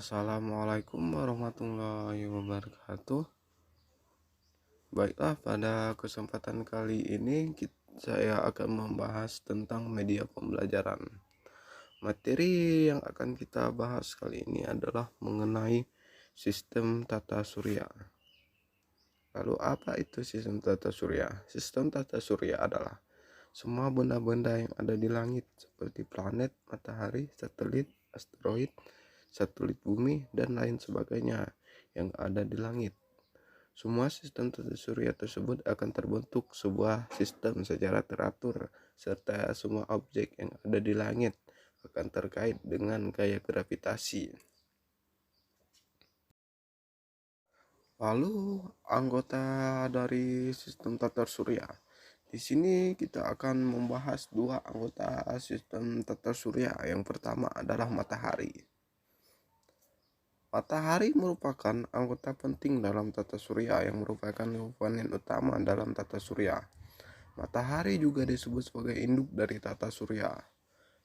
Assalamualaikum warahmatullahi wabarakatuh. Baiklah, pada kesempatan kali ini saya akan membahas tentang media pembelajaran. Materi yang akan kita bahas kali ini adalah mengenai sistem tata surya. Lalu apa itu sistem tata surya? Sistem tata surya adalah semua benda-benda yang ada di langit seperti planet, matahari, asteroid, satelit bumi, dan lain sebagainya yang ada di langit. Semua sistem tata surya tersebut akan terbentuk sebuah sistem secara teratur, serta semua objek yang ada di langit akan terkait dengan gaya gravitasi. Lalu anggota dari sistem tata surya. Di sini kita akan membahas dua anggota sistem tata surya. Yang pertama adalah matahari. Matahari merupakan anggota penting dalam tata surya yang merupakan komponen utama dalam tata surya. Matahari juga disebut sebagai induk dari tata surya.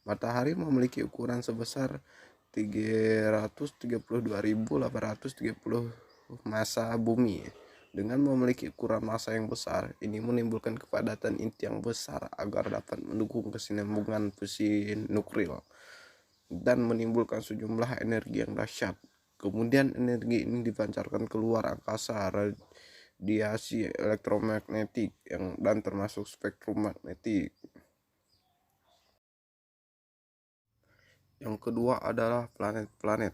Matahari memiliki ukuran sebesar 332.830 massa bumi. Dengan memiliki ukuran massa yang besar, ini menimbulkan kepadatan inti yang besar agar dapat mendukung kesinambungan fusi nuklir dan menimbulkan sejumlah energi yang dahsyat. Kemudian energi ini dipancarkan keluar angkasa radiasi elektromagnetik dan termasuk spektrum magnetik. Yang kedua adalah planet-planet.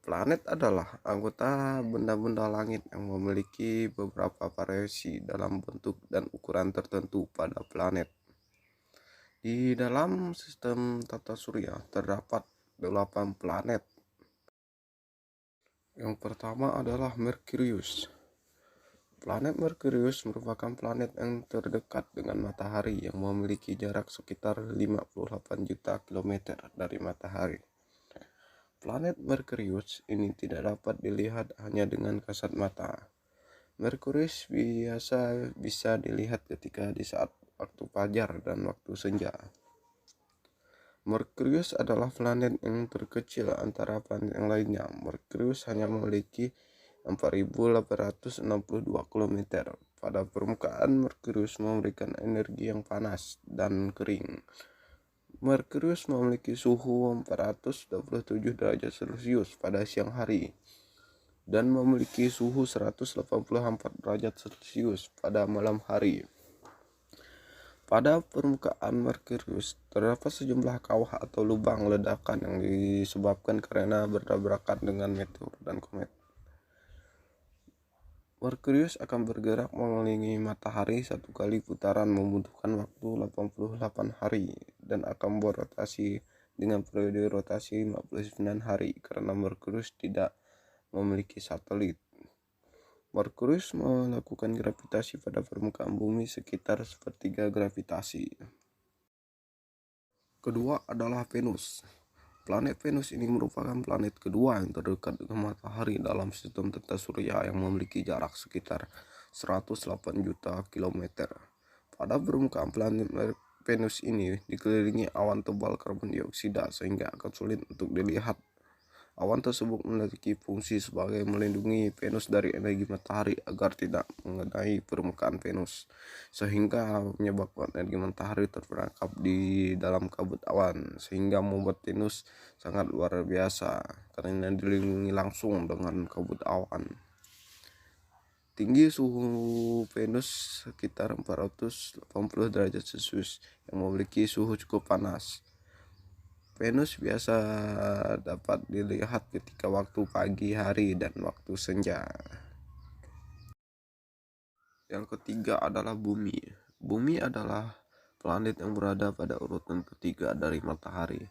Planet adalah anggota benda-benda langit yang memiliki beberapa variasi dalam bentuk dan ukuran tertentu pada planet. Di dalam sistem tata surya terdapat 8 planet. Yang pertama adalah Merkurius. Planet Merkurius merupakan planet yang terdekat dengan matahari yang memiliki jarak sekitar 58 juta kilometer dari matahari. Planet Merkurius ini tidak dapat dilihat hanya dengan kasat mata. Merkurius biasa bisa dilihat ketika di saat waktu fajar dan waktu senja. Merkurius adalah planet yang terkecil antara planet yang lainnya. Merkurius hanya memiliki 4.862 km. Pada permukaan, Merkurius memberikan energi yang panas dan kering. Merkurius memiliki suhu 427 derajat Celcius pada siang hari dan memiliki suhu 184 derajat Celcius pada malam hari. Pada permukaan Merkurius terdapat sejumlah kawah atau lubang ledakan yang disebabkan karena bertabrakan dengan meteor dan komet. Merkurius akan bergerak mengelilingi matahari satu kali putaran membutuhkan waktu 88 hari dan akan berotasi dengan periode rotasi 59 hari karena Merkurius tidak memiliki satelit. Merkurius melakukan gravitasi pada permukaan bumi sekitar sepertiga gravitasi. Kedua adalah Venus. Planet Venus ini merupakan planet kedua yang terdekat dengan matahari dalam sistem tata surya yang memiliki jarak sekitar 108 juta kilometer. Pada permukaan planet Venus ini dikelilingi awan tebal karbon dioksida sehingga akan sulit untuk dilihat. Awan tersebut memiliki fungsi sebagai melindungi Venus dari energi matahari agar tidak mengenai permukaan Venus, sehingga menyebabkan energi matahari terperangkap di dalam kabut awan, sehingga membuat Venus sangat luar biasa karena dilindungi langsung dengan kabut awan. Tinggi suhu Venus sekitar 480 derajat Celcius yang memiliki suhu cukup panas. Venus biasa dapat dilihat ketika waktu pagi hari dan waktu senja. Yang ketiga adalah Bumi. Bumi adalah planet yang berada pada urutan ketiga dari matahari.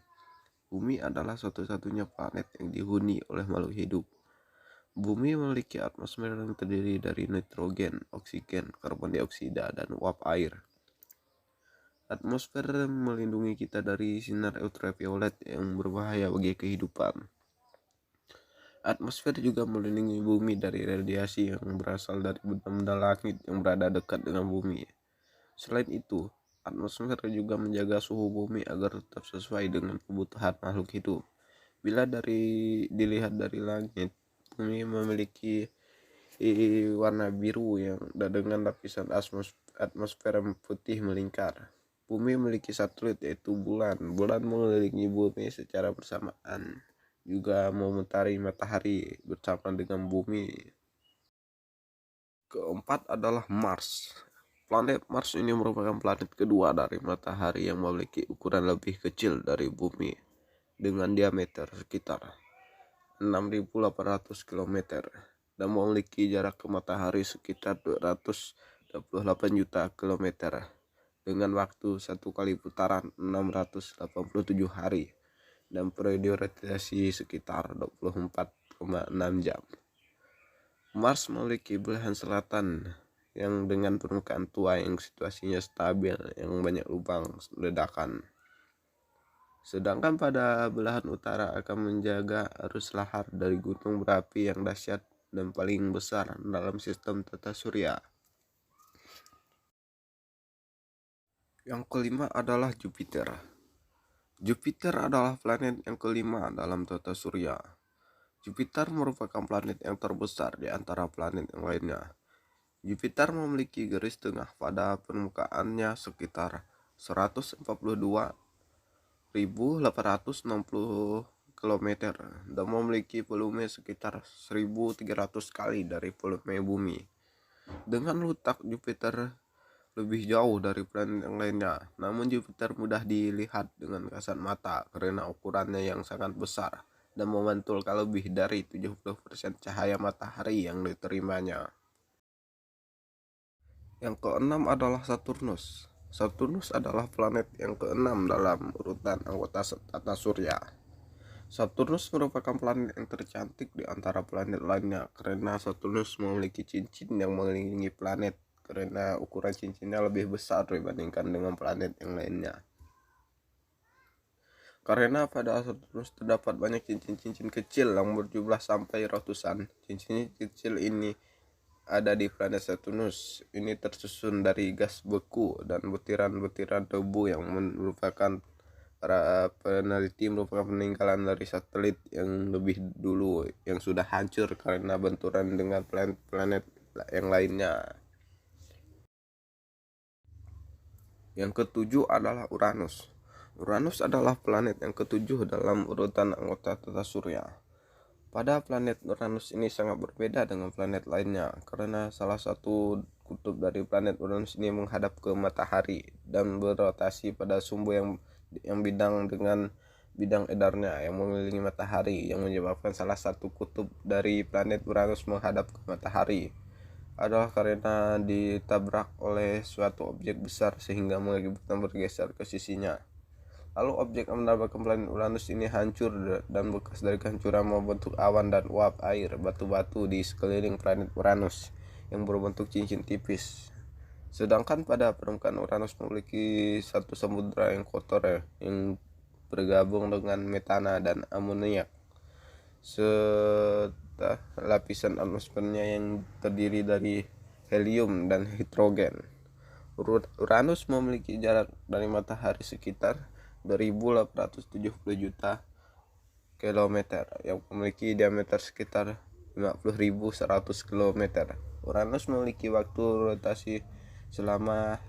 Bumi adalah satu-satunya planet yang dihuni oleh makhluk hidup. Bumi memiliki atmosfer yang terdiri dari nitrogen, oksigen, karbon dioksida, dan uap air. Atmosfer melindungi kita dari sinar ultraviolet yang berbahaya bagi kehidupan. Atmosfer juga melindungi bumi dari radiasi yang berasal dari benda-benda langit yang berada dekat dengan bumi. Selain itu, atmosfer juga menjaga suhu bumi agar tetap sesuai dengan kebutuhan makhluk hidup. Bila dilihat dari langit, bumi memiliki warna biru yang dengan lapisan atmosfer putih melingkar. Bumi memiliki satelit yaitu bulan. Bulan mengelilingi bumi secara bersamaan, juga memutari matahari bersama dengan bumi. Keempat adalah Mars. Planet Mars ini merupakan planet kedua dari matahari yang memiliki ukuran lebih kecil dari bumi dengan diameter sekitar 6.800 km dan memiliki jarak ke matahari sekitar 228 juta kilometer dengan waktu satu kali putaran 687 hari dan periode rotasi sekitar 24,6 jam. Mars memiliki belahan selatan yang dengan permukaan tua yang situasinya stabil, yang banyak lubang ledakan. Sedangkan pada belahan utara akan menjaga arus lahar dari gunung berapi yang dahsyat dan paling besar dalam sistem tata surya. Yang kelima adalah Jupiter. Jupiter adalah planet yang kelima dalam tata surya. Jupiter merupakan planet yang terbesar di antara planet yang lainnya. Jupiter memiliki garis tengah pada permukaannya sekitar 142.860 km dan memiliki volume sekitar 1.300 kali dari volume bumi. Dengan letak Jupiter lebih jauh dari planet yang lainnya, namun Jupiter mudah dilihat dengan kasat mata karena ukurannya yang sangat besar dan memantulkan lebih dari 70% cahaya matahari yang diterimanya. Yang keenam adalah Saturnus. Saturnus adalah planet yang keenam dalam urutan anggota tata surya. Saturnus merupakan planet yang tercantik di antara planet lainnya karena Saturnus memiliki cincin yang mengelilingi planet karena ukuran cincinnya lebih besar dibandingkan dengan planet yang lainnya. Karena pada Saturnus terdapat banyak cincin-cincin kecil yang berjumlah sampai ratusan. Cincin kecil ini ada di planet Saturnus. Ini tersusun dari gas beku dan butiran-butiran debu yang merupakan para peneliti merupakan peninggalan dari satelit yang lebih dulu yang sudah hancur karena benturan dengan planet-planet yang lainnya. Yang ketujuh adalah Uranus. Uranus adalah planet yang ketujuh dalam urutan anggota tata surya. Pada planet Uranus ini sangat berbeda dengan planet lainnya karena salah satu kutub dari planet Uranus ini menghadap ke matahari dan berotasi pada sumbu yang bidang dengan bidang edarnya yang mengelilingi matahari, yang menyebabkan salah satu kutub dari planet Uranus menghadap ke matahari adalah karena ditabrak oleh suatu objek besar sehingga mengakibatkan bergeser ke sisinya. Lalu objek yang menabrakkan planet Uranus ini hancur dan bekas dari kehancuran membentuk awan dan uap air batu-batu di sekeliling planet Uranus yang berbentuk cincin tipis. Sedangkan pada permukaan Uranus memiliki satu samudra yang kotor yang bergabung dengan metana dan amoniak serta lapisan atmosfernya yang terdiri dari helium dan hidrogen. Uranus memiliki jarak dari matahari sekitar 2.870 juta kilometer yang memiliki diameter sekitar 50.100 km. Uranus memiliki waktu rotasi selama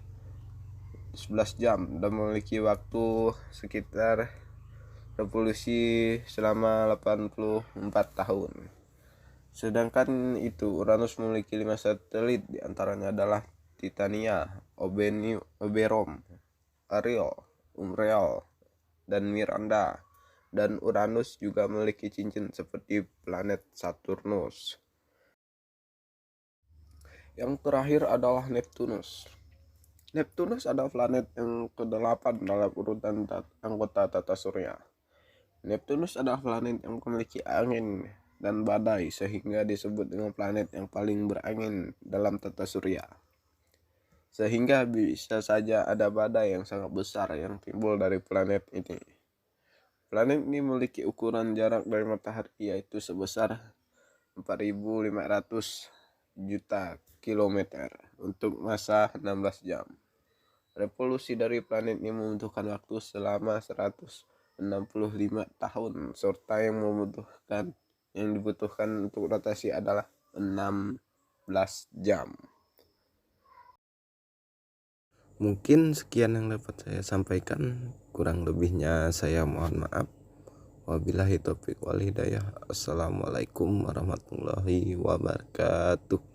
11 jam dan memiliki waktu sekitar revolusi selama 84 tahun. Sedangkan itu Uranus memiliki 5 satelit, diantaranya adalah Titania, Oberon, Ariel, Umbriel, dan Miranda. Dan Uranus juga memiliki cincin seperti planet Saturnus. Yang terakhir adalah Neptunus. Neptunus adalah planet yang ke-8 dalam urutan anggota tata surya. Neptunus adalah planet yang memiliki angin dan badai sehingga disebut dengan planet yang paling berangin dalam tata surya. Sehingga bisa saja ada badai yang sangat besar yang timbul dari planet ini. Planet ini memiliki ukuran jarak dari matahari yaitu sebesar 4.500 juta kilometer untuk masa 16 jam. Revolusi dari planet ini membutuhkan waktu selama 100 65 tahun, serta yang dibutuhkan untuk rotasi adalah 16 jam. Mungkin sekian yang dapat saya sampaikan, kurang lebihnya saya mohon maaf. Wabillahi taufiq wal hidayah. Assalamualaikum warahmatullahi wabarakatuh.